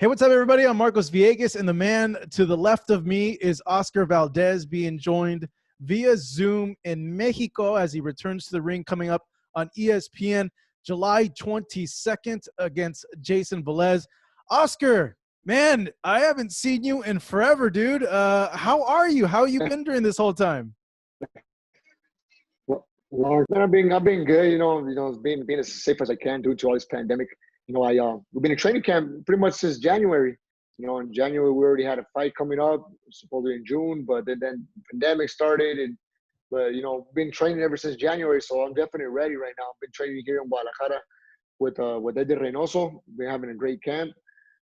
Hey, what's up, everybody? I'm Marcos Villegas, and the man to the left of me is Oscar Valdez, being joined via Zoom in Mexico as he returns to the ring, coming up on ESPN July 22nd against Jayson Velez. Oscar, man, I haven't seen you in forever, dude. How are you? How you been during this whole time? Well, I've been good. It's being as safe as I can due to all this pandemic. We've been in training camp pretty much since January. In January we already had a fight coming up, supposedly in June, but then pandemic started, been training ever since January. So I'm definitely ready right now. I've been training here in Guadalajara with Eddy Reynoso. We're having a great camp,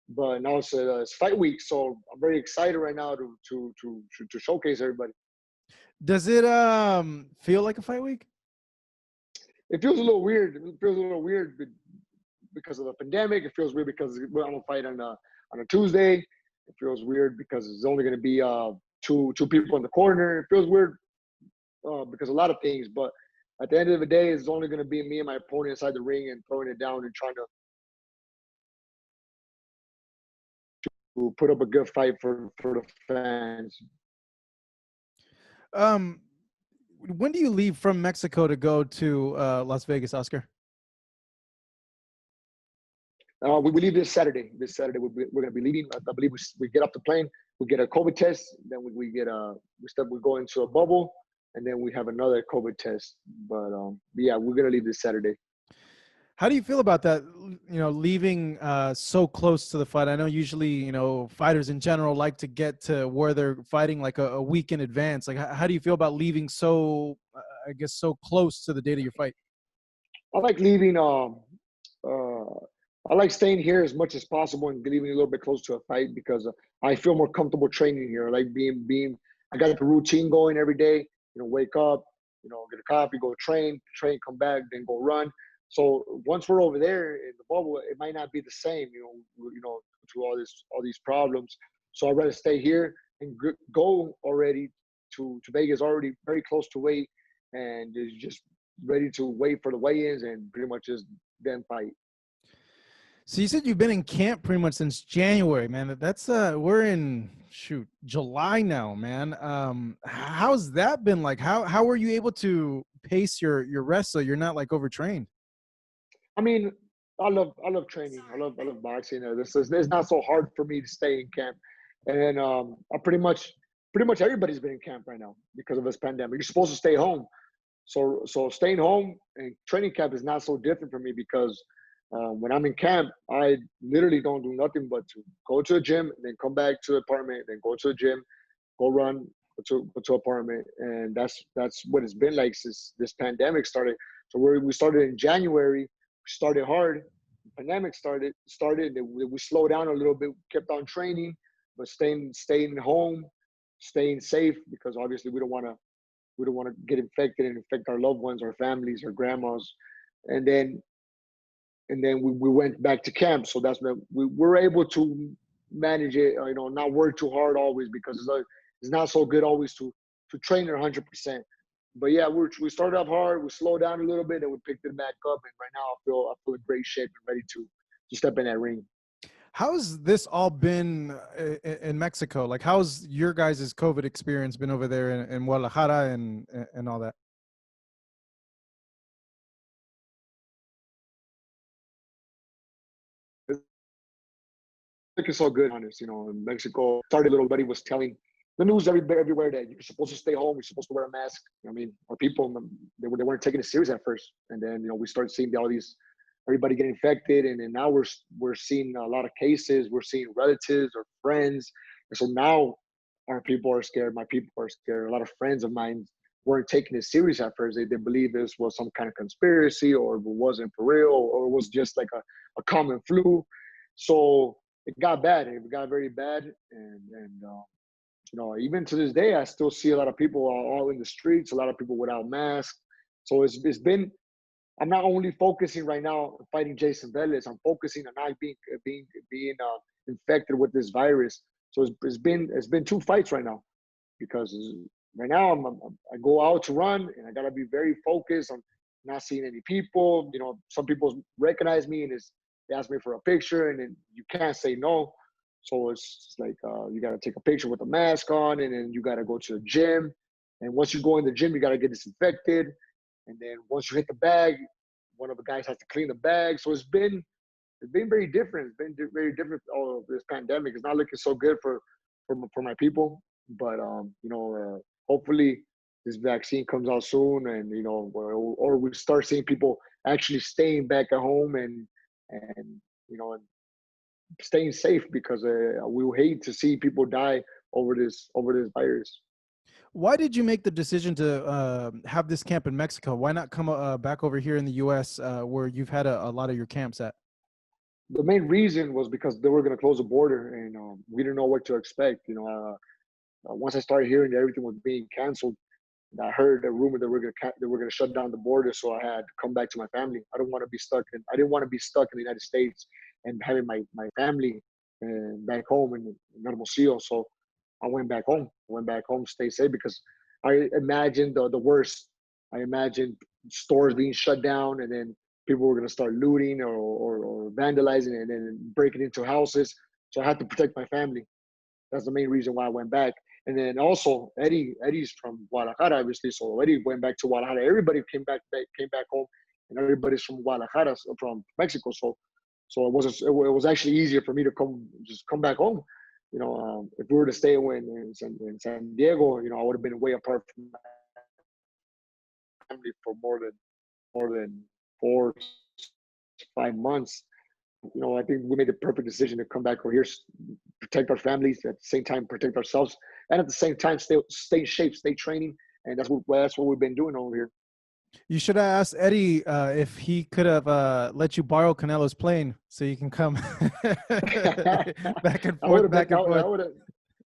but now it's fight week, so I'm very excited right now to showcase everybody. Does it feel like a fight week? It feels a little weird. It feels a little weird because of the pandemic. It feels weird because I'm gonna fight on a Tuesday. It feels weird because it's only gonna be two people in the corner. It feels weird because of a lot of things. But at the end of the day, it's only gonna be me and my opponent inside the ring and throwing it down and trying to put up a good fight for the fans. When do you leave from Mexico to go to Las Vegas, Oscar? We leave this Saturday. This Saturday we're going to be leaving. I believe we get off the plane. We get a COVID test. Then we go into a bubble, and then we have another COVID test. But yeah, we're going to leave this Saturday. How do you feel about that? Leaving so close to the fight. I know usually, fighters in general like to get to where they're fighting like a week in advance. Like, how do you feel about leaving so close to the date of your fight? I like leaving. I like staying here as much as possible and leaving a little bit close to a fight because I feel more comfortable training here. I like being. I got the routine going every day. Wake up, get a coffee, go train, come back, then go run. So once we're over there in the bubble, it might not be the same, to all these problems. So I'd rather stay here and go already to Vegas, already very close to weight, and is just ready to wait for the weigh-ins and pretty much just then fight. So you said you've been in camp pretty much since January, man. That's we're in July now, man. How's that been like? How were you able to pace your rest so you're not like overtrained? I mean, I love training. I love boxing. It's not so hard for me to stay in camp, and I pretty much everybody's been in camp right now because of this pandemic. You're supposed to stay home, so staying home and training camp is not so different for me because when I'm in camp, I literally don't do nothing but to go to the gym, then come back to the apartment, then go to the gym, go run, go to apartment, and that's what it's been like since this pandemic started. So we started in January. Started hard. The pandemic started. We slowed down a little bit. Kept on training, but staying home, staying safe because obviously we don't want to get infected and infect our loved ones, our families, our grandmas, and then we went back to camp. So that's when we were able to manage it. Not work too hard always because it's not so good always to train at 100%. But yeah, we started off hard. We slowed down a little bit, and we picked it back up. And right now, I feel in great shape and ready to step in that ring. How's this all been in Mexico? Like, how's your guys' COVID experience been over there in Guadalajara and all that? It's all good, honest. In Mexico, started little. Everybody was telling the news everywhere that you're supposed to stay home. You're supposed to wear a mask. I mean, our people they weren't taking it serious at first, and then we started seeing everybody get infected, and then now we're seeing a lot of cases. We're seeing relatives or friends, and so now our people are scared. My people are scared. A lot of friends of mine weren't taking it serious at first. They believed this was some kind of conspiracy, or it wasn't for real, or it was just like a common flu. So it got bad. It got very bad, and even to this day, I still see a lot of people all in the streets. A lot of people without masks. So it's been. I'm not only focusing right now on fighting Jayson Velez. I'm focusing on not being infected with this virus. So it's been two fights right now, because right now I go out to run and I gotta be very focused on not seeing any people. Some people recognize me and they ask me for a picture, and then you can't say no. So it's like you got to take a picture with a mask on, and then you got to go to the gym. And once you go in the gym, you got to get disinfected. And then once you hit the bag, one of the guys has to clean the bag. So it's been very different. It's been very different. All of this pandemic, it's not looking so good for my people. But hopefully this vaccine comes out soon, and or we start seeing people actually staying back at home and staying safe, because we hate to see people die over this virus. Why did you make the decision to have this camp in Mexico? Why not come back over here in the U.S. Where you've had a lot of your camps at? The main reason was because they were going to close the border, and we didn't know what to expect. Once I started hearing that everything was being canceled, and I heard a rumor that we're gonna shut down the border, so I had to come back to my family. I didn't want to be stuck in the United States and having my family back home in Hermosillo. So I went back home. Stay safe, because I imagined the worst. I imagined stores being shut down, and then people were gonna start looting or vandalizing and then breaking into houses. So I had to protect my family. That's the main reason why I went back. And then also Eddie's from Guadalajara, obviously. So Eddie went back to Guadalajara. Everybody came back home, and everybody's from Guadalajara, from Mexico. So it was actually easier for me to come back home. If we were to stay in San Diego, I would have been way apart from my family for more than 4 5 months. I think we made the perfect decision to come back over here, protect our families, at the same time protect ourselves, and at the same time stay in shape, stay training, and that's what we've been doing over here. You should have asked Eddie if he could have let you borrow Canelo's plane so you can come back and forth, back and forth.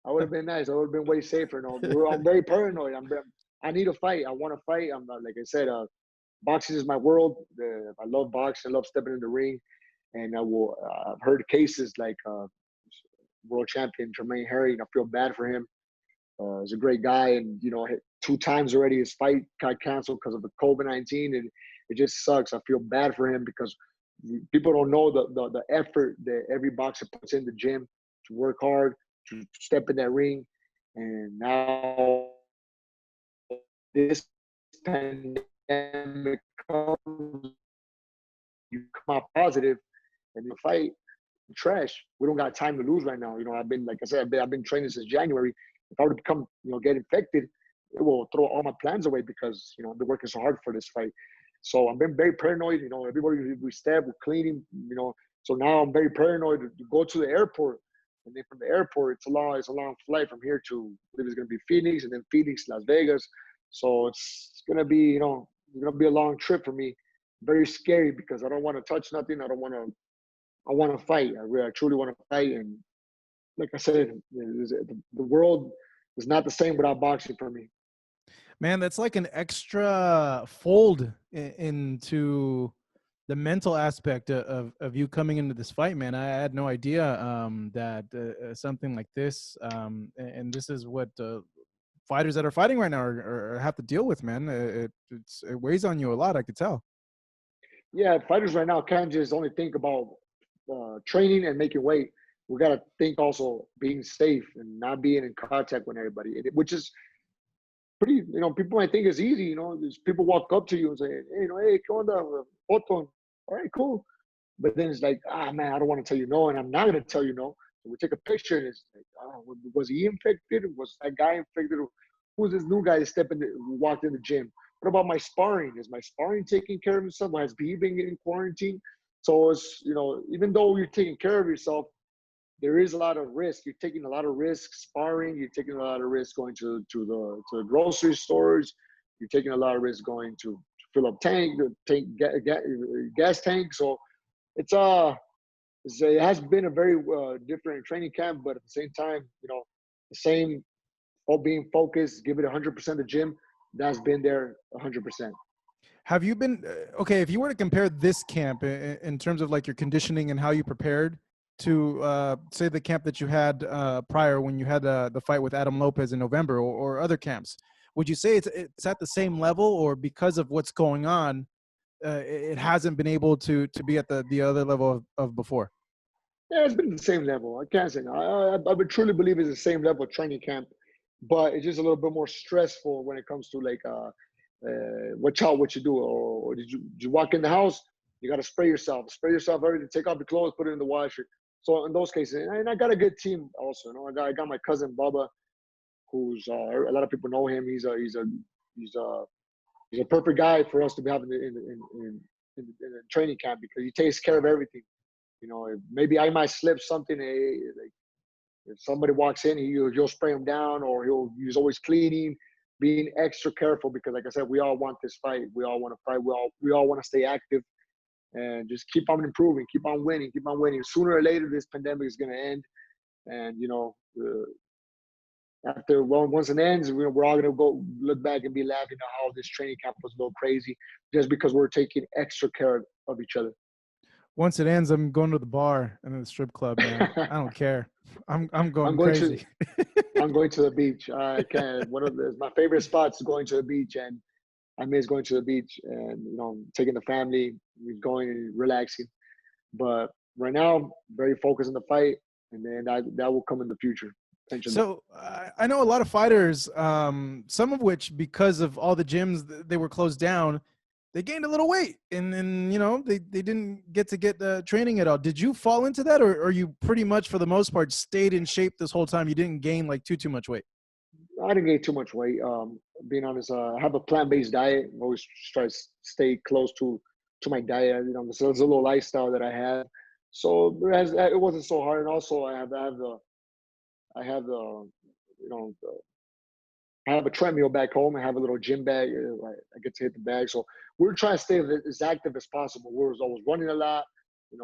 I would have been nice. I would have been way safer. I'm very paranoid. I need a fight. I want to fight. I'm like I said, boxing is my world. I love boxing. I love stepping in the ring. And I've heard cases like world champion Jermaine Harry, and I feel bad for him. He's a great guy, and 2 times already his fight got canceled because of the COVID-19, and it just sucks. I feel bad for him, because people don't know the effort that every boxer puts in the gym to work hard, to step in that ring, and now this pandemic comes, you come out positive, and you fight trash. We don't got time to lose right now. Like I said, I've been training since January. If I were to get infected, it will throw all my plans away, because I've been working so hard for this fight. So I've been very paranoid. Everybody we stab, we're cleaning. So now I'm very paranoid to go to the airport, and then from the airport, it's a long flight from here to, I believe it's going to be Phoenix, and then Phoenix, Las Vegas. So it's going to be it's going to be a long trip for me. Very scary, because I don't want to touch nothing. I want to fight. I truly want to fight. And like I said, the world is not the same without boxing for me. Man, that's like an extra fold into the mental aspect of you coming into this fight, man. I had no idea that something like this, and this is what fighters that are fighting right now are have to deal with, man. It weighs on you a lot, I could tell. Yeah, fighters right now can't just only think about training and making weight. We got to think also being safe and not being in contact with everybody, which is pretty, people might think it's easy, people walk up to you and say, hey, ¿qué onda, photo? All right, cool. But then it's like, man, I don't want to tell you no, and I'm not going to tell you no. So we take a picture, and it's like, was he infected? Was that guy infected? Who's this new guy who walked in the gym? What about my sparring? Is my sparring taking care of himself? Has he been getting quarantined? So it's, even though you're taking care of yourself, there is a lot of risk. You're taking a lot of risk sparring. You're taking a lot of risk going to the grocery stores. You're taking a lot of risk going to fill up gas tank. So it has been a very different training camp, but at the same time, the same, all being focused, give it 100% the gym. That's been there 100%. Have you been okay? If you were to compare this camp in terms of like your conditioning and how you prepared to say the camp that you had prior when you had the fight with Adam Lopez in November, or other camps, would you say it's at the same level, or because of what's going on, it hasn't been able to be at the other level of before? Yeah, it's been the same level. I can't say no. I would truly believe it's the same level of training camp, but it's just a little bit more stressful when it comes to like watch out what you do. Or did you walk in the house? You got to spray yourself everything. Take off your clothes, put it in the washer. So in those cases, and I got a good team also. You know, I got my cousin Bubba, who's a lot of people know him. He's a he's a perfect guy for us to be having in a training camp because he takes care of everything. You know, maybe I might slip something. Like if somebody walks in, he'll spray him down, or he's always cleaning, being extra careful because, like I said, we all want this fight. We all want to fight. We all want to stay active and just keep on improving, keep on winning, keep on winning. Sooner or later, this pandemic is going to end, and you know, once it ends, we're all going to go look back and be laughing at how this training camp was a little crazy, just because we're taking extra care of each other. Once it ends, I'm going to the bar and the strip club, man. I don't care. I'm going crazy. I'm going to the beach. I can't. My favorite spots is going to the beach, and I miss going to the beach and taking the family, going and relaxing. But right now, very focused on the fight, and then that will come in the future. So I know a lot of fighters, some of which, because of all the gyms, they were closed down, they gained a little weight, and they didn't get training at all. Did you fall into that, or you pretty much for the most part stayed in shape this whole time? You didn't gain like too much weight? I didn't gain too much weight. Being honest, I have a plant-based diet. I always try to stay close to my diet. There's a little lifestyle that I have, so it wasn't so hard. And also, I have I have a treadmill back home. I have a little gym bag. I get to hit the bag. So we're trying to stay as active as possible. We're always running a lot, and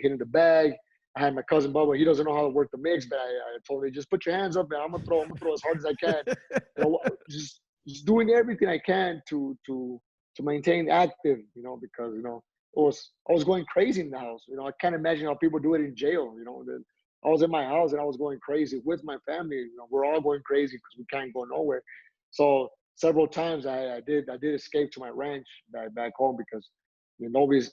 hitting the bag. I had my cousin Bubba. He doesn't know how to work the mix, but I told him, just put your hands up, man. I'm gonna throw as hard as I can. Just doing everything I can to maintain active. Because I was going crazy in the house. I can't imagine how people do it in jail. I was in my house and I was going crazy with my family. We're all going crazy because we can't go nowhere. So several times I did escape to my ranch back home because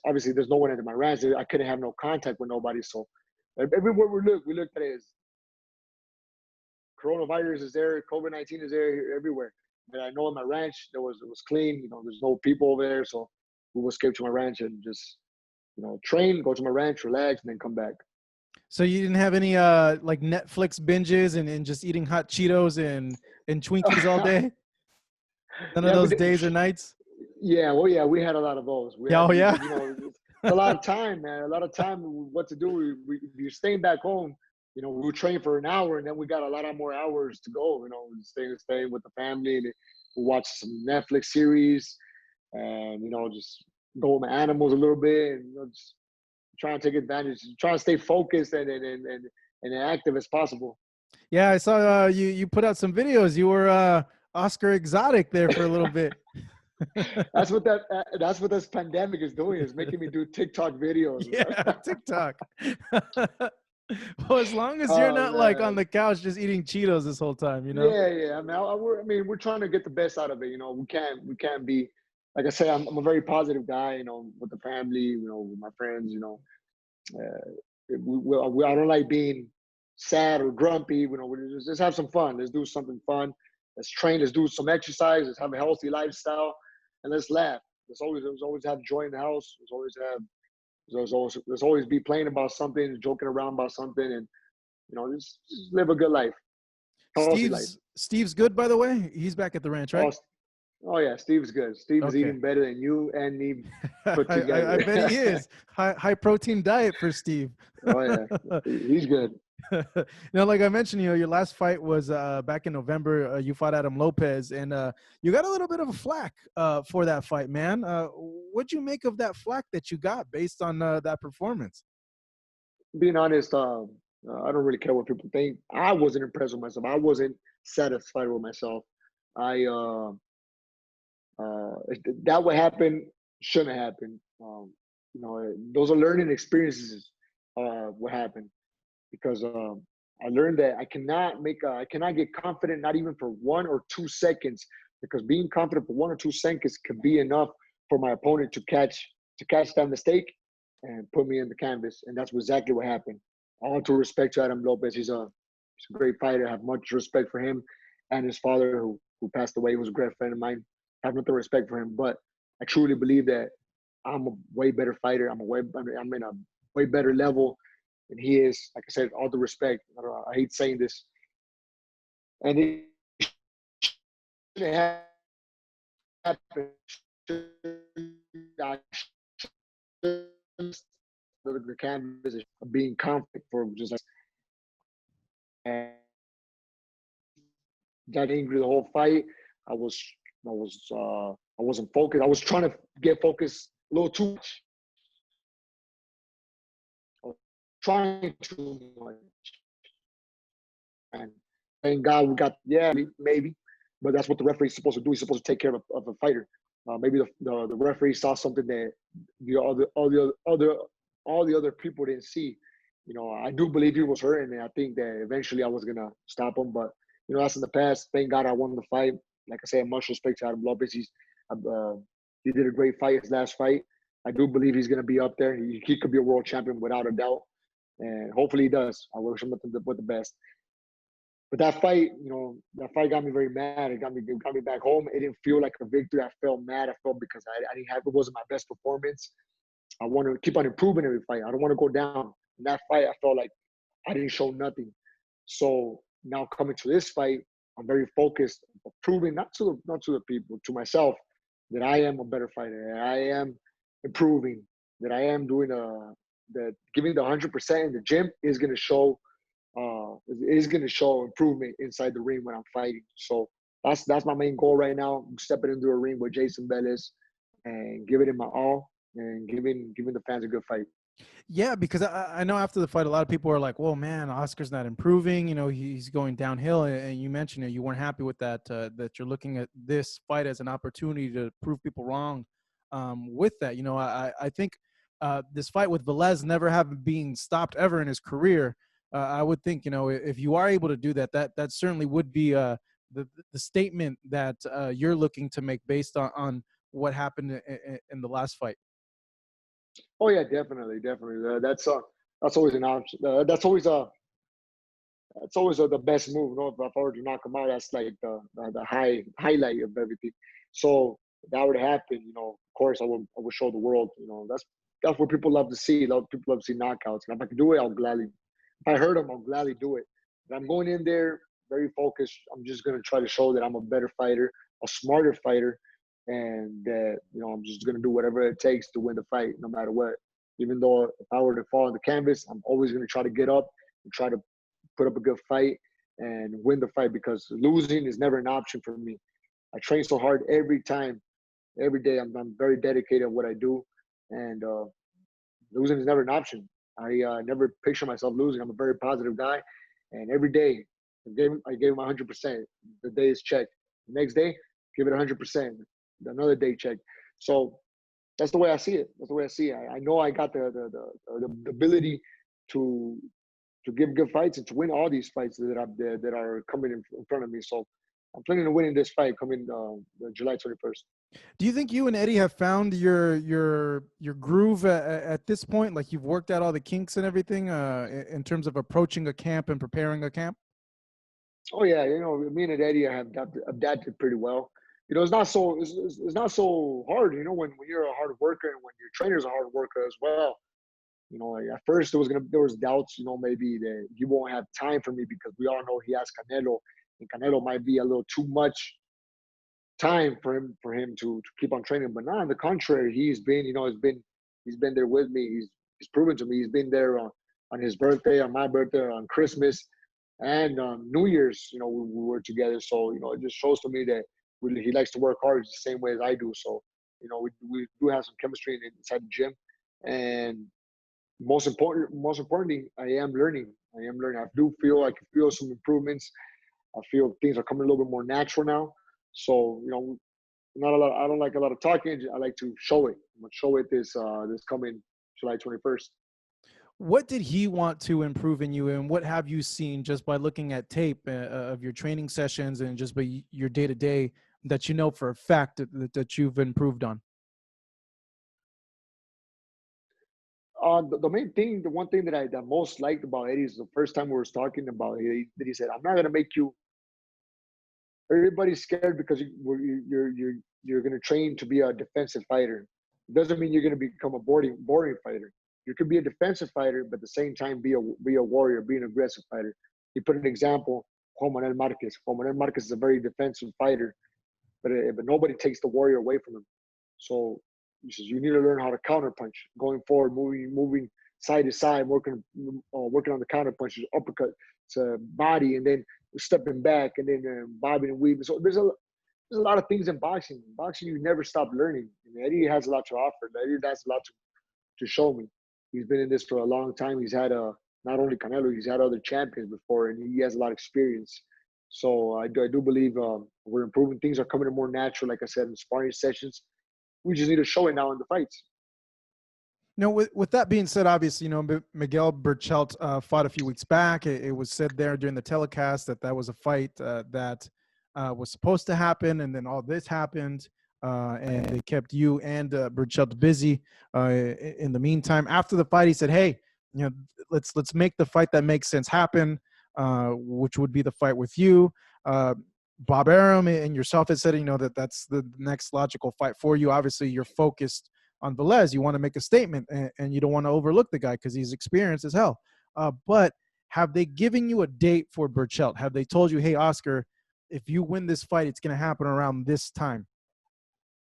obviously there's no one at my ranch. I couldn't have no contact with nobody. So everywhere we looked at it as coronavirus is there, COVID-19 is there everywhere. But I know in my ranch it was clean. There's no people over there, so we will escape to my ranch and just train, go to my ranch, relax, and then come back. So you didn't have any like Netflix binges and just eating hot Cheetos and Twinkies all day? None of those days or nights? Yeah, well, yeah, we had a lot of those. A lot of time, man. A lot of time. What to do? You're staying back home. We would train for an hour, and then we got a lot of more hours to go. Staying with the family, and we watch some Netflix series, and just go with my animals a little bit, and just trying to take advantage, trying to stay focused and active as possible. Yeah, I saw you put out some videos. You were Oscar Exotic there for a little bit. That's what this pandemic is doing, is making me do TikTok videos. Yeah, TikTok. Well, as long as you're not like on the couch just eating Cheetos this whole time, Yeah. I mean, we're trying to get the best out of it. We can't be, like I said, I'm a very positive guy. With the family, with my friends. I don't like being sad or grumpy. We just have some fun. Let's do something fun. Let's train. Let's do some exercise. Let's have a healthy lifestyle, and let's laugh. Let's always have joy in the house. Let's always be playing about something, joking around about something, and just live a good life. Steve's good, by the way. He's back at the ranch, right? Oh yeah, Steve's good. Steve is eating better than you and me put together. I bet he is. High protein diet for Steve. Oh yeah, he's good. Like I mentioned, your last fight was back in November. You fought Adam Lopez, and you got a little bit of a flack for that fight, man. What'd you make of that flack that you got based on that performance? Being honest, I don't really care what people think. I wasn't impressed with myself. I wasn't satisfied with myself. That would happen, shouldn't happen. Those are learning experiences. What happened, because I learned that I cannot get confident, not even for 1 or 2 seconds, because being confident for 1 or 2 seconds could be enough for my opponent to catch that mistake and put me in the canvas. And that's exactly what happened. All due respect to Adam Lopez. He's a great fighter. I have much respect for him and his father, who passed away. He was a great friend of mine. I have nothing respect for him. But I truly believe that I'm a way better fighter. I'm in a way better level than he is. Like I said, all the respect. I hate saying this. And it shouldn't happen. The canvas is being conflict for just like, and got angry the whole fight. I was I wasn't focused. I was trying to get focused a little too much. I was trying too much. And thank God we got, yeah, maybe. But that's what the referee's supposed to do. He's supposed to take care of a fighter. Maybe the referee saw something that all the other people didn't see. You know, I do believe he was hurt, and I think that eventually I was gonna stop him. But you know, that's in the past. Thank God I won the fight. Like I said, much respect to Adam Lopez. He did a great fight. His last fight. I do believe he's gonna be up there. He could be a world champion without a doubt, and hopefully he does. I wish him nothing but the best. But that fight, you know, that fight got me very mad. It got me back home. It didn't feel like a victory. I felt mad. I felt because I didn't have, it wasn't my best performance. I want to keep on improving every fight. I don't want to go down. In that fight, I felt like I didn't show nothing. So now coming to this fight, I'm very focused, proving not to the people, to myself, that I am a better fighter. That I am improving. That I am doing that giving the 100% in the gym is going to show. Is going to show improvement inside the ring when I'm fighting. So that's my main goal right now. I'm stepping into a ring with Jayson Velez and giving it my all and giving the fans a good fight. Yeah, because I know after the fight, a lot of people are like, "Whoa, man, Oscar's not improving. You know, he's going downhill." And you mentioned it; you weren't happy with that. That you're looking at this fight as an opportunity to prove people wrong. With that, you know, I think this fight with Velez never having being stopped ever in his career. I would think, you know, if you are able to do that, that certainly would be the statement that you're looking to make based on what happened in the last fight. Oh yeah, definitely. That's always an option. That's always the best move. You know, if I were to knock him out, that's like the highlight of everything. So if that would happen, you know, of course I would show the world. You know, that's what people love to see. People love to see knockouts. And if I can do it, I'll gladly. If I hurt him, I'll gladly do it. But I'm going in there very focused. I'm just gonna try to show that I'm a better fighter, a smarter fighter, and that, you know, I'm just gonna do whatever it takes to win the fight, no matter what. Even though if I were to fall on the canvas, I'm always gonna try to get up and try to put up a good fight and win the fight, because losing is never an option for me. I train so hard every time, every day. I'm very dedicated at what I do, and losing is never an option. I never picture myself losing. I'm a very positive guy, and every day I gave him 100%. The day is checked. The next day, give it 100%. Another day checked. So that's the way I see it. That's the way I see it. I know I got the ability to give good fights and to win all these fights that are coming in front of me. So I'm planning on winning this fight coming July 21st. Do you think you and Eddie have found your groove at this point? Like you've worked out all the kinks and everything in terms of approaching a camp and preparing a camp? Oh yeah, you know, me and Eddie have adapted pretty well. You know, it's not so hard. You know, when you're a hard worker and when your trainer's a hard worker as well. You know, like at first there was doubts. You know, maybe that he won't have time for me because we all know he has Canelo, and Canelo might be a little too much time for him to keep on training. But now, on the contrary, he's been, you know, he's been there with me. He's proven to me he's been there on his birthday, on my birthday, on Christmas, and on New Year's. You know, we were together. So you know, it just shows to me that he likes to work hard the same way as I do. So you know, we do have some chemistry inside the gym, and most importantly, I am learning. I do feel I can feel some improvements. I feel things are coming a little bit more natural now. So, you know, not a lot. I don't like a lot of talking. I like to show it. I'm gonna show it this coming July 21st. What did he want to improve in you, and what have you seen just by looking at tape of your training sessions and just by your day to day that you know for a fact that you've improved on? the main thing, the one thing that I most liked about Eddie is the first time we were talking about it, he said, "I'm not gonna make you." Everybody's scared because you're gonna train to be a defensive fighter. It doesn't mean you're gonna become a boring fighter. You could be a defensive fighter, but at the same time be a warrior, be an aggressive fighter. He put an example, Juan Manuel Marquez. Juan Manuel Marquez is a very defensive fighter, but nobody takes the warrior away from him. So he says you need to learn how to counterpunch going forward, moving side to side, working on the counterpunches, uppercut to body, and then stepping back, and then bobbing and weaving. So there's a lot of things in boxing. In boxing, you never stop learning. And Eddie has a lot to offer. Eddie has a lot to show me. He's been in this for a long time. He's had not only Canelo, he's had other champions before, and he has a lot of experience. So I do believe we're improving. Things are coming in more natural, like I said, in sparring sessions. We just need to show it now in the fights. Now, with that being said, obviously, Miguel Berchelt fought a few weeks back. It was said there during the telecast that was a fight that was supposed to happen, and then all this happened, and they kept you and Berchelt busy. In the meantime, after the fight, he said, "Hey, let's make the fight that makes sense happen," which would be the fight with you. Bob Arum and yourself had said, that's the next logical fight for you. Obviously, you're focused on Velez. You want to make a statement, and you don't want to overlook the guy because he's experienced as hell. But have they given you a date for Berchelt? Have they told you, hey, Oscar, if you win this fight, it's going to happen around this time?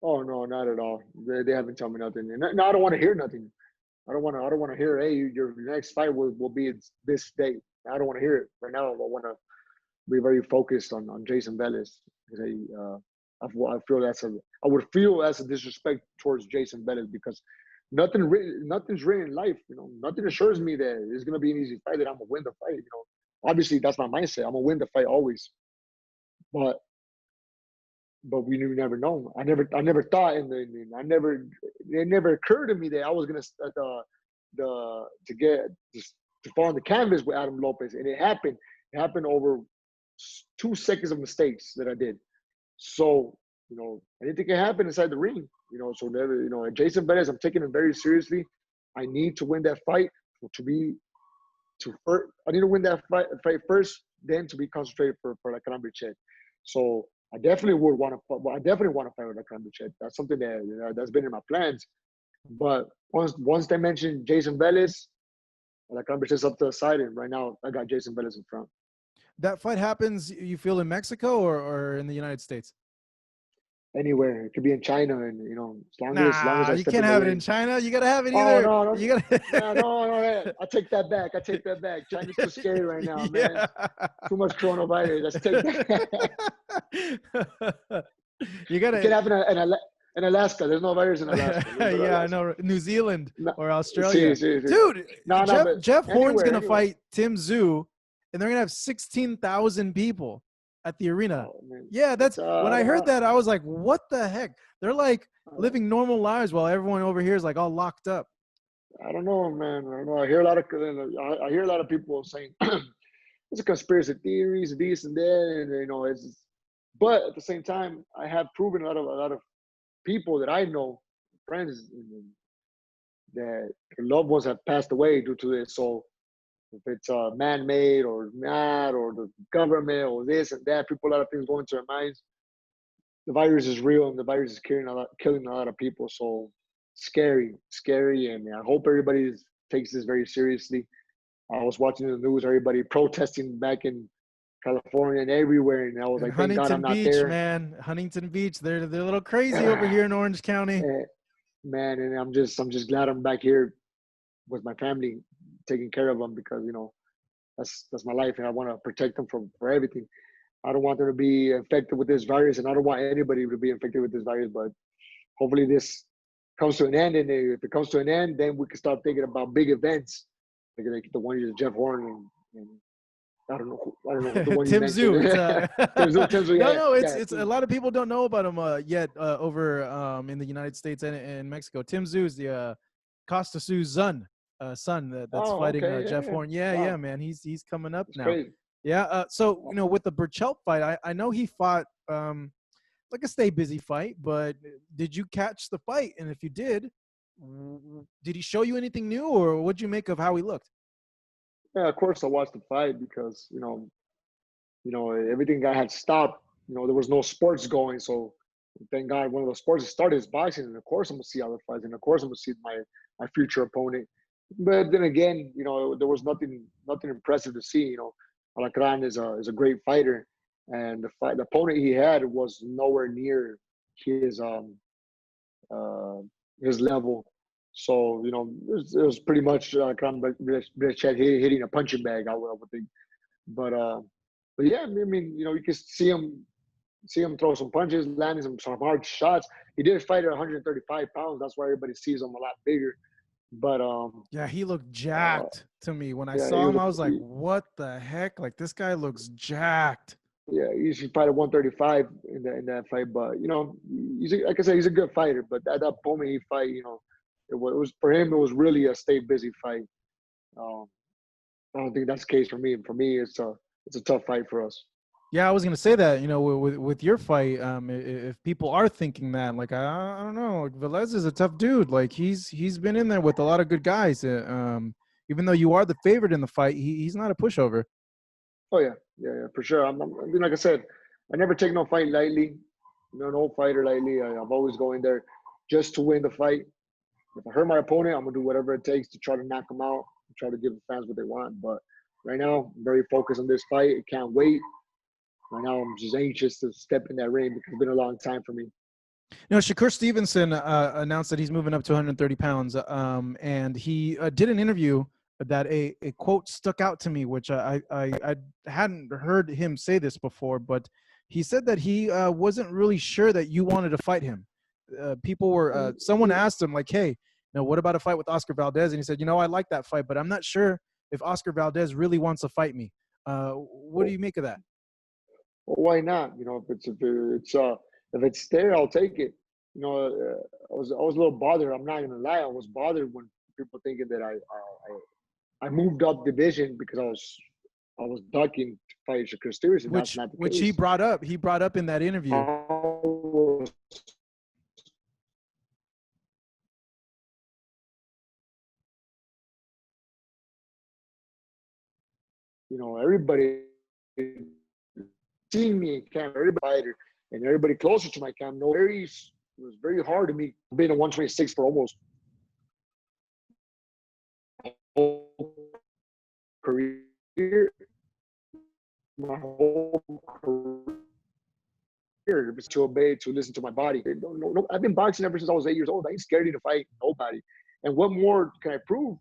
Oh no, not at all. They haven't told me nothing. No, I don't want to hear nothing. I don't want to hear, hey, your next fight will be this date. I don't want to hear it right now. I want to be very focused on Jayson Velez. I would feel that's a disrespect towards Jayson Velez because nothing's written in life. Nothing assures me that it's gonna be an easy fight, that I'm gonna win the fight. Obviously that's my mindset. I'm gonna win the fight always. But we never know. I never thought it never occurred to me that I was gonna to fall on the canvas with Adam Lopez, and it happened. It happened over 2 seconds of mistakes that I did. So, anything can happen inside the ring. So never, Jayson Velez, I'm taking him very seriously. I need to win that fight I need to win that fight first, then to be concentrated for Adam Berchelt. So I definitely want to fight with Adam Berchelt. That's something that's been in my plans. But once they mention Jayson Velez, Adam Berchelt's up to the side, and right now I got Jayson Velez in front. That fight happens, you feel, in Mexico or in the United States? Anywhere. It could be in China, and as long as I you can't have it in China. You gotta have it either. Oh, no. You gotta. No. I take that back. China's too scary right now, man. Too much coronavirus. Let's take that. You gotta. It can happen in Alaska. There's no virus in Alaska. Yeah, I know. New Zealand or Australia. See. Dude, Jeff Horn's gonna anywhere. fight Tim Tszyu, and they're gonna have 16,000 people at the arena. Oh, yeah, that's when I heard that, I was like, what the heck? They're like living normal lives while everyone over here is like all locked up. I don't know, man. I don't know. I hear a lot of people saying it's a conspiracy theories, this and that, and but at the same time, I have proven a lot of people that I know, friends, that their loved ones have passed away due to this. So if it's man-made or not, or the government or this and that, a lot of things go into their minds. The virus is real, and the virus is killing a lot of people. So scary, and I hope everybody takes this very seriously. I was watching the news, everybody protesting back in California and everywhere, and I was like, thank God I'm not there. Man, Huntington Beach, they're a little crazy over here in Orange County. Man, and I'm just glad I'm back here with my family, taking care of them, because that's my life, and I want to protect them for everything. I don't want them to be infected with this virus, and I don't want anybody to be infected with this virus. But hopefully this comes to an end, and if it comes to an end, then we can start thinking about big events, like the one with Jeff Horn and I don't know the one Tim Tszyu. Tim Tszyu. No, it's a lot of people don't know about him yet over in the United States and Mexico. Tim Tszyu is the Costa Tszyu's son that's fighting Jeff Horn. Yeah, man, he's coming up now. Crazy. Yeah, so with the Berchelt fight, I know he fought like a stay busy fight, but did you catch the fight? And if you did, Did he show you anything new, or what'd you make of how he looked? Yeah, of course I watched the fight because everything got had stopped. There was no sports going, so thank God one of the sports that started is boxing, and of course I'm gonna see other fights, and of course I'm gonna see my future opponent. But then again, there was nothing impressive to see. Alacran is a great fighter, and the opponent he had was nowhere near his uh his level. So it was pretty much Alacran Berchelt hitting a punching bag. I would think, but yeah, I mean, you can see him throw some punches, landing some hard shots. He did fight at 135 pounds. That's why everybody sees him a lot bigger. But Yeah, he looked uh, jacked to me. When I yeah, he saw was him, I was like, a, what the heck? Like, this guy looks jacked. yeah, he usually fight at 135 in that fight. But like I said, he's a good fighter. But at that moment he fight, it was for him. It was really a stay busy fight. Um, I don't think that's the case for me. For me, it's a tough fight for us. Yeah, I was gonna say that. With your fight, if people are thinking that, like, I don't know, Velez is a tough dude. Like, he's been in there with a lot of good guys. Even though you are the favorite in the fight, he's not a pushover. Oh yeah, for sure. I mean, like I said, I never take no fight lightly. No fighter lightly. I've always go in there just to win the fight. If I hurt my opponent, I'm gonna do whatever it takes to try to knock him out, try to give the fans what they want. But right now, I'm very focused on this fight. I can't wait. Right now, I'm just anxious to step in that ring because it's been a long time for me. Shakur Stevenson announced that he's moving up to 130 pounds, and he did an interview that a quote stuck out to me, which I hadn't heard him say this before, but he said that he wasn't really sure that you wanted to fight him. People were someone asked him like, "Hey, what about a fight with Oscar Valdez?" And he said, "I like that fight, but I'm not sure if Oscar Valdez really wants to fight me." What do you make of that? Well, why not? If it's there, I'll take it. I was a little bothered. I'm not gonna lie. I was bothered when people thinking that I moved up division because I was ducking to fight Shakur Stevenson. That's which not the which case. he brought up in that interview. Everybody seeing me in camp, everybody fighter, and everybody closer to my camp. No, it was very hard to me being a 126 for almost whole career, my whole career, to obey, to listen to my body. No, I've been boxing ever since I was 8 years old. I ain't scared to fight nobody. And what more can I prove?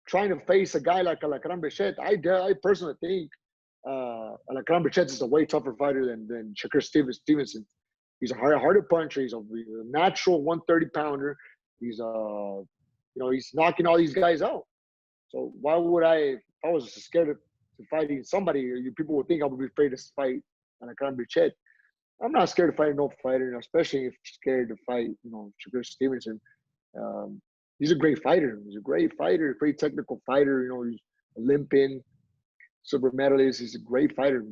Trying to face a guy like Alacran Berchelt, I personally think Alacran Berchelt is a way tougher fighter than Shakur Stevenson. He's a harder puncher. He's a natural 130 pounder. He's knocking all these guys out. So why would if I was scared of fighting somebody, people would think I would be afraid to fight Alacran Berchelt. I'm not scared to fight no fighter, especially if scared to fight, Shakur Stevenson. Um, he's a great fighter. He's a great fighter, great technical fighter. He's Olympian, silver medalist. He's a great fighter.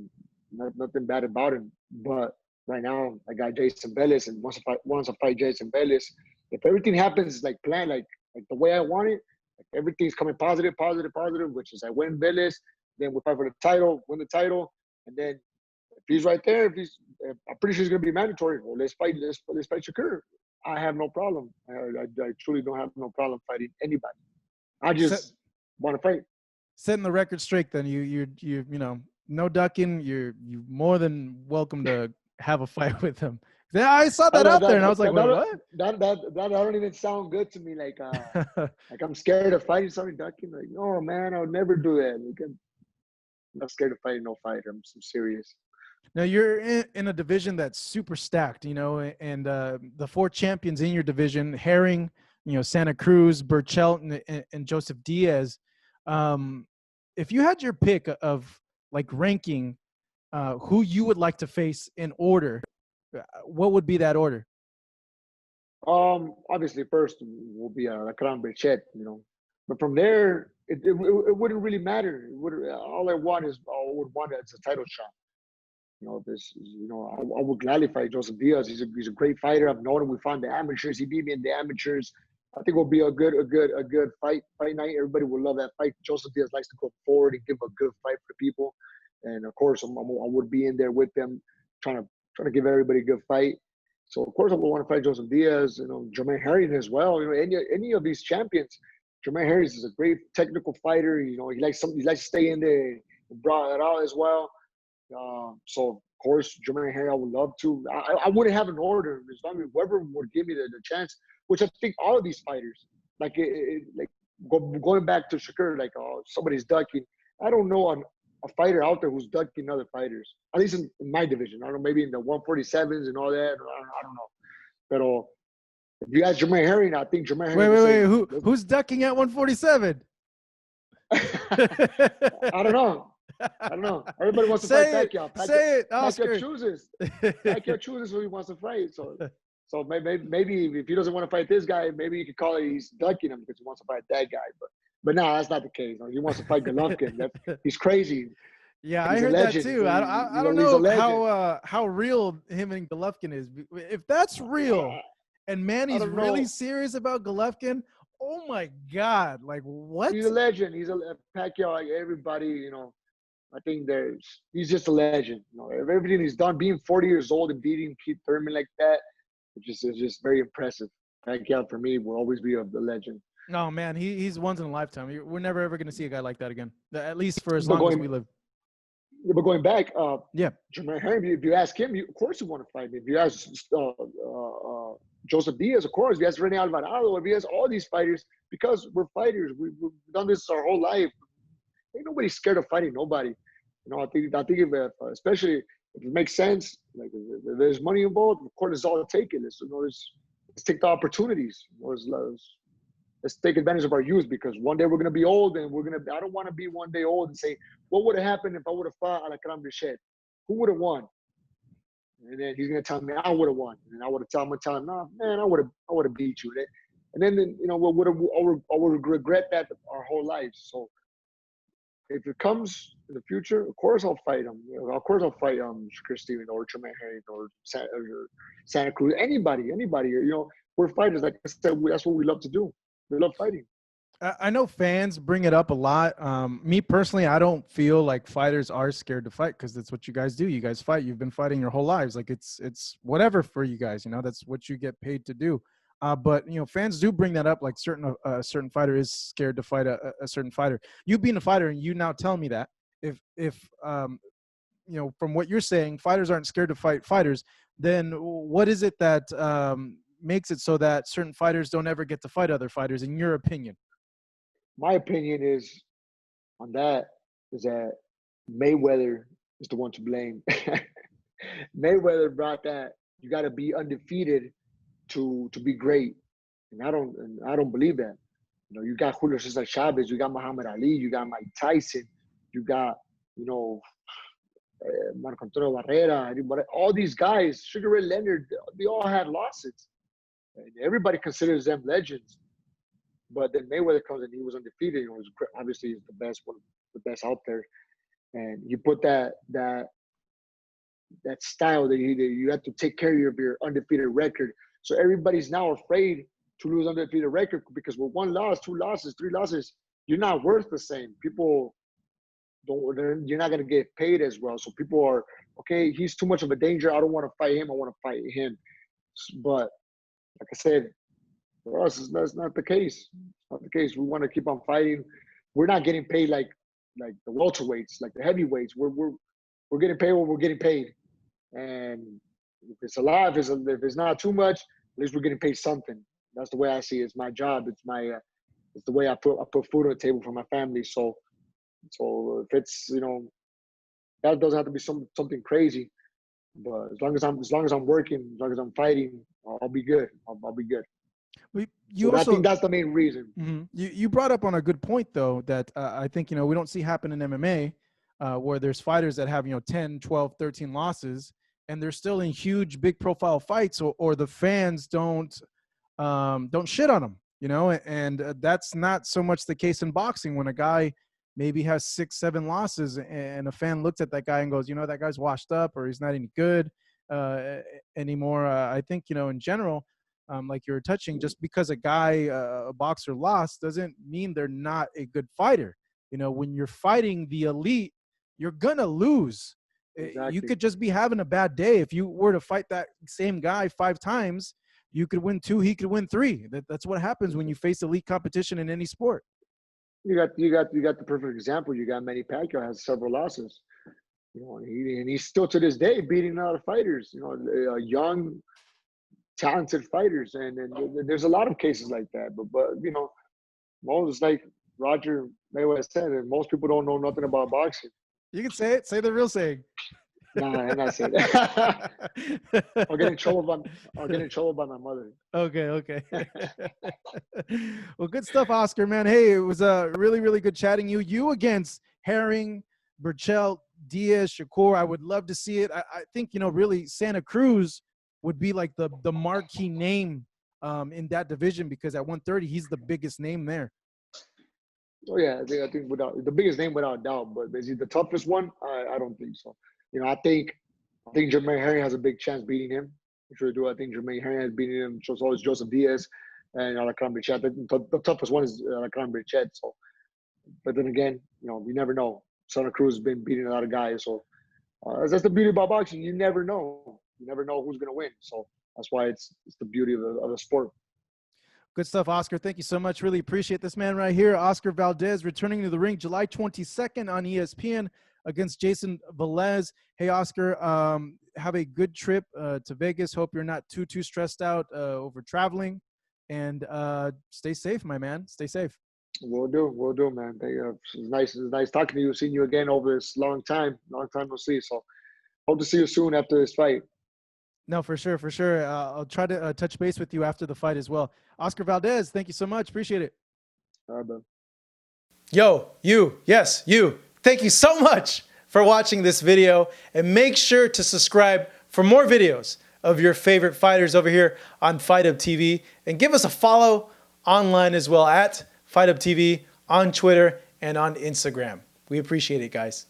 Nothing bad about him. But right now, I got Jayson Velez, and once I fight Jayson Velez, if everything happens like planned, like the way I want it, like everything's coming positive, which is I win Velez, then we fight for the title, win the title, and then if he's right there, I'm pretty sure he's gonna be mandatory. Well, let's fight Shakur. I have no problem. I truly don't have no problem fighting anybody. I just want to fight. Setting the record straight, then you no ducking. You're more than welcome to have a fight with him. Yeah, I saw that out there, and I was like, wait, what? That don't even sound good to me. Like like I'm scared of fighting somebody ducking. Like, no, man, I would never do that. Like, I'm not scared of fighting no fighter. I'm serious. Now you're in a division that's super stacked, and the four champions in your division: Herring, Santa Cruz, Berchelt, and Joseph Diaz. If you had your pick of like ranking who you would like to face in order, what would be that order? Obviously, first will be Alacran Berchelt, but from there, it wouldn't really matter. All I would want is a title shot. I would gladly fight Joseph Diaz. He's a great fighter. I've known him. We fought in the amateurs. He beat me in the amateurs. I think it will be a good fight night. Everybody will love that fight. Joseph Diaz likes to go forward and give a good fight for people, and of course, I would be in there with them, trying to give everybody a good fight. So of course, I would want to fight Joseph Diaz. Jermaine Harrington as well. Any of these champions. Jermaine Harrington is a great technical fighter. He likes to stay in there and brawl it out as well. So of course, Jermaine Harrington, I would love to. I wouldn't have an order as long as whoever would give me the chance. Which I think all of these fighters, going back to Shakur, somebody's ducking. I don't know a fighter out there who's ducking other fighters. At least in my division. I don't know, maybe in the 147s and all that. I don't know. But if you ask Jermaine Harrington, I think Jermaine Harrington. Wait. Who's ducking at 147? I don't know. Everybody wants to fight Pacquiao. Say it, Oscar. Pacquiao chooses who he wants to fight. So maybe if he doesn't want to fight this guy, maybe you could call it he's ducking him because he wants to fight that guy. But no, that's not the case. He wants to fight Golovkin. He's crazy. Yeah, I heard that too. I don't know how real him and Golovkin is. If that's real, and Manny's really serious about Golovkin, oh my God! Like what? He's a legend. He's a Pacquiao. Like everybody, I think he's just a legend. Everything he's done, being 40 years old and beating Keith Thurman like that. It's just very impressive. Pacquiao, for me, will always be the legend. No, man, he's once in a lifetime. We're never, ever going to see a guy like that again, at least for as long as we live. But going back, Jermaine Harrington, if you ask him, of course you want to fight me. If you ask Joseph Diaz, of course. If you ask Rene Alvarado, if you ask all these fighters, because we're fighters. We've done this our whole life. Ain't nobody scared of fighting nobody. I think if, especially if it makes sense, like if there's money involved, of course, it's all taken. Let's take the opportunities. Let's take advantage of our youth because one day we're gonna be old and I don't want to be one day old and say, what would have happened if I would have fought Alakram Bichet? Who would have won? And then he's gonna tell me I would have won, and I would have tell him, no, man, I would have beat you. And then I would regret that our whole lives. So if it comes in the future, of course I'll fight him. Of course I'll fight Shakur Stevenson or Jermaine Harrington or Santa Cruz. Anybody. We're fighters. Like I said, that's what we love to do. We love fighting. I know fans bring it up a lot. Me personally, I don't feel like fighters are scared to fight because that's what you guys do. You guys fight. You've been fighting your whole lives. Like it's whatever for you guys. That's what you get paid to do. But fans do bring that up. Like a certain fighter is scared to fight a certain fighter. You being a fighter, and you now tell me that if from what you're saying, fighters aren't scared to fight fighters. Then what is it that makes it so that certain fighters don't ever get to fight other fighters? In your opinion? My opinion on that is that Mayweather is the one to blame. Mayweather brought that. You got to be undefeated to be great, and I don't believe that. You got Julio Cesar Chavez, you got Muhammad Ali, you got Mike Tyson, you got Marco Antonio Barrera, all these guys, Sugar Ray Leonard, they all had losses, and everybody considers them legends. But then Mayweather comes and he was undefeated. Obviously he's the best one, the best out there, and you put that style that you have to take care of your undefeated record. So everybody's now afraid to lose undefeated record because with 1 loss, 2 losses, 3 losses, you're not worth the same. People you're not going to get paid as well. So people are, okay, he's too much of a danger. I don't want to fight him. I want to fight him. But like I said, for us, that's not the case. It's not the case. We want to keep on fighting. We're not getting paid like the welterweights, like the heavyweights. We're getting paid what we're getting paid. And if it's a lot, if it's not too much, at least we're getting paid something. That's the way I see it. It's my job. It's the way I put food on the table for my family. So if it's that doesn't have to be something crazy. But as long as I'm working, as long as I'm fighting, I'll be good. I'll be good. I think that's the main reason. Mm-hmm. You brought up on a good point though that I think we don't see happen in MMA where there's fighters that have 10, 12, 13 losses and they're still in huge big profile fights or the fans don't shit on them, and that's not so much the case in boxing when a guy maybe has 6, 7 losses and a fan looks at that guy and goes, that guy's washed up or he's not any good anymore. I think, in general, like you're touching. Just because a guy, a boxer lost doesn't mean they're not a good fighter. You know, when you're fighting the elite, you're going to lose. Exactly. You could just be having a bad day. If you were to fight that same guy 5 times, you could win 2, he could win 3. That's what happens when you face elite competition in any sport. You got the perfect example. You got Manny Pacquiao has several losses. You know, and he's still to this day beating a lot of fighters. You know, young, talented fighters, and there's a lot of cases like that. But you know, most like Roger Mayweather said, and most people don't know nothing about boxing. You can say it. Say the real saying. Nah, I'm not saying that. I'll get in trouble by my mother. Okay. Well, good stuff, Oscar, man. Hey, it was really, really good chatting you. You against Herring, Berchelt, Diaz, Shakur. I would love to see it. I think, you know, really Santa Cruz would be like the marquee name in that division, because at 130, he's the biggest name there. Oh yeah, I think without the biggest name without doubt. But is he the toughest one? I don't think so. You know, I think Jermaine Herring has a big chance beating him. I sure do. I think Jermaine Herring has beaten him. So is Joseph Diaz and Alacran Berchelt. The toughest one is Alacran Berchelt. So, but then again, you know, you never know. Santa Cruz has been beating a lot of guys. So that's the beauty about boxing. You never know. You never know who's going to win. So that's why it's the beauty of the sport. Good stuff, Oscar. Thank you so much. Really appreciate this man right here. Oscar Valdez returning to the ring July 22nd on ESPN against Jayson Velez. Hey, Oscar, have a good trip to Vegas. Hope you're not too stressed out over traveling. And stay safe, my man. Stay safe. We'll do, man. It's nice talking to you, seeing you again over this long time no see. So hope to see you soon after this fight. No, for sure. I'll try to touch base with you after the fight as well. Oscar Valdez, thank you so much. Appreciate it. All right, man. Yo, you. Thank you so much for watching this video, and make sure to subscribe for more videos of your favorite fighters over here on Fight Up TV, and give us a follow online as well at Fight Up TV on Twitter and on Instagram. We appreciate it, guys.